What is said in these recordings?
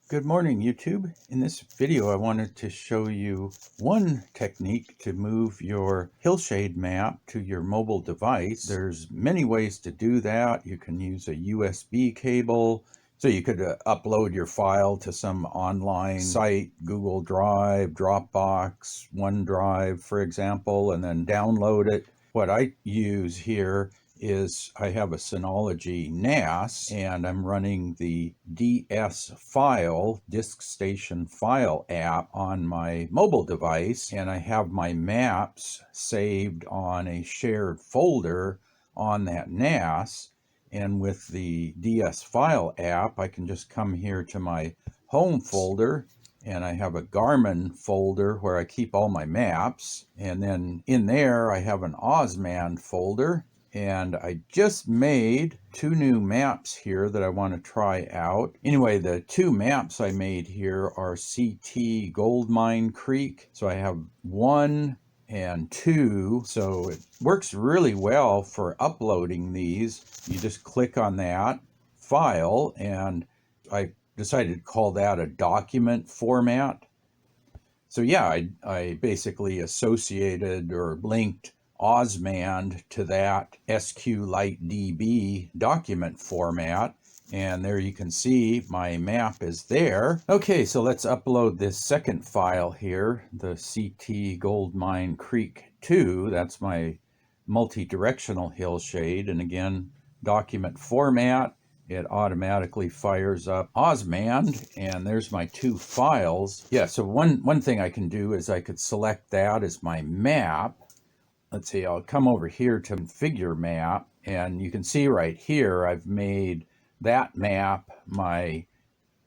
Good morning, YouTube. In this video, I wanted to show you one technique to move your hillshade map to your mobile device. There's many ways to do that. You can use a USB cable. So you could upload your file to some online site, Google Drive, Dropbox, OneDrive, for example, and then download it. What I use here is I have a Synology NAS and I'm running the DSFile, Disk Station File app on my mobile device, and I have my maps saved on a shared folder on that NAS. And with the DSFile app, I can just come here to my home folder, and I have a Garmin folder where I keep all my maps. And then in there, I have an OsmAnd folder. And I just made two new maps here that I want to try out. Anyway, the two maps I made here are CT Goldmine Creek. So I have 1 and 2. So it works really well for uploading these. You just click on that file, and I decided to call that a document format. So yeah, I basically associated or linked OsmAnd to that sqlitedb document format, and there you can see my map is there. Okay, so let's upload this second file here, the CT Goldmine Creek 2. That's my multi-directional hillshade, and again, document format. It automatically fires up OsmAnd, and there's my two files. Yeah, so one thing I can do is I could select that as my map. Let's see, I'll come over here to configure map, and you can see right here I've made that map my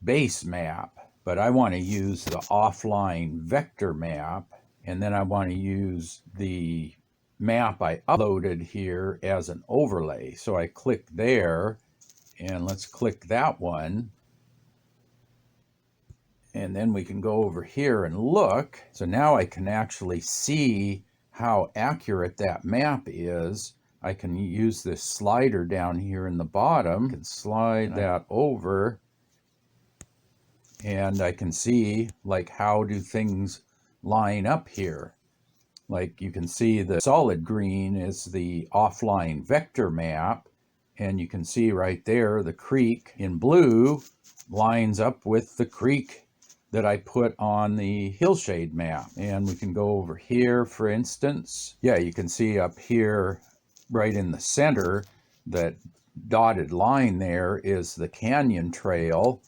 base map, but I want to use the offline vector map, and then I want to use the map I uploaded here as an overlay. So I click there, and let's click that one. And then we can go over here and look. So now I can actually see how accurate that map is. I can use this slider down here in the bottom. I can slide that over, and I can see like how do things line up here. Like you can see the solid green is the offline vector map, and you can see right there the creek in blue lines up with the creek that I put on the hillshade map. And we can go over here, for instance. Yeah, you can see up here right in the center, that dotted line there is the canyon trail,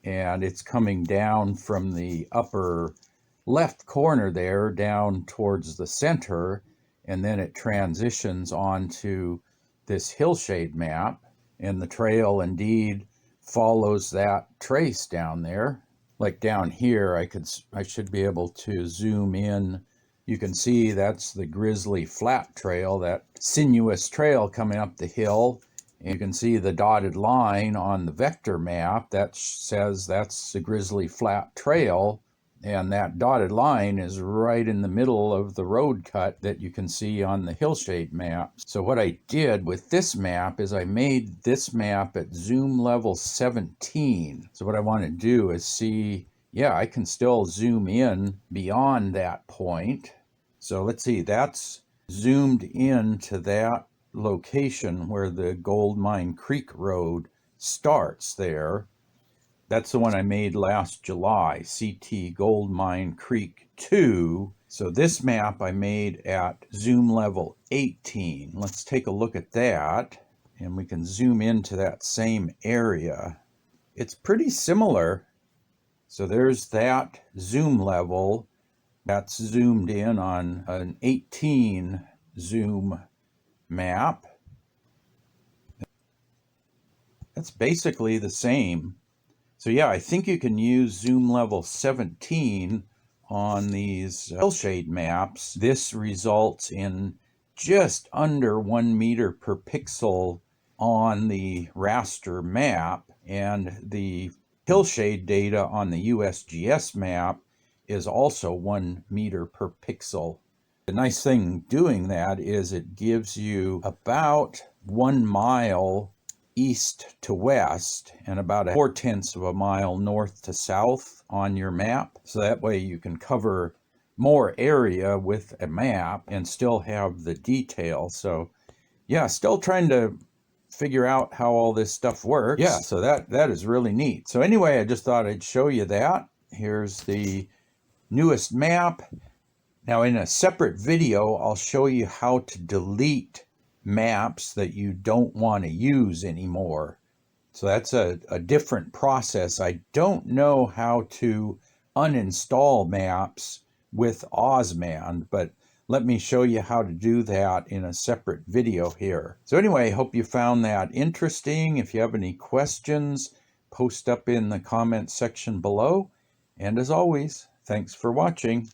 and it's coming down from the upper left corner there down towards the center, and then it transitions onto this hillshade map, and the trail indeed follows that trace down there. Like down here, I should be able to zoom in. You can see that's the Grizzly Flat Trail, that sinuous trail coming up the hill. And you can see the dotted line on the vector map that says that's the Grizzly Flat Trail. And that dotted line is right in the middle of the road cut that you can see on the hillshade map. So what I did with this map is I made this map at zoom level 17. So what I want to do is see, yeah, I can still zoom in beyond that point. So let's see, that's zoomed in to that location where the Goldmine Creek Road starts there. That's the one I made last July, CT Goldmine Creek 2. So this map I made at zoom level 18. Let's take a look at that, and we can zoom into that same area. It's pretty similar. So there's that zoom level. That's zoomed in on an 18 zoom map. That's basically the same. So yeah, I think you can use zoom level 17 on these hillshade maps. This results in just under 1 meter per pixel on the raster map, and the hillshade data on the USGS map is also 1 meter per pixel. The nice thing doing that is it gives you about 1 mile east to west and about 4/10 of a mile north to south on your map. So that way you can cover more area with a map and still have the detail. So yeah, still trying to figure out how all this stuff works. Yeah, so that is really neat. So anyway, I just thought I'd show you that. Here's the newest map. Now in a separate video, I'll show you how to delete maps that you don't want to use anymore. So that's a different process. I don't know how to uninstall maps with OsmAnd, but let me show you how to do that in a separate video here. So anyway, I hope you found that interesting. If you have any questions, post up in the comment section below. And as always, thanks for watching.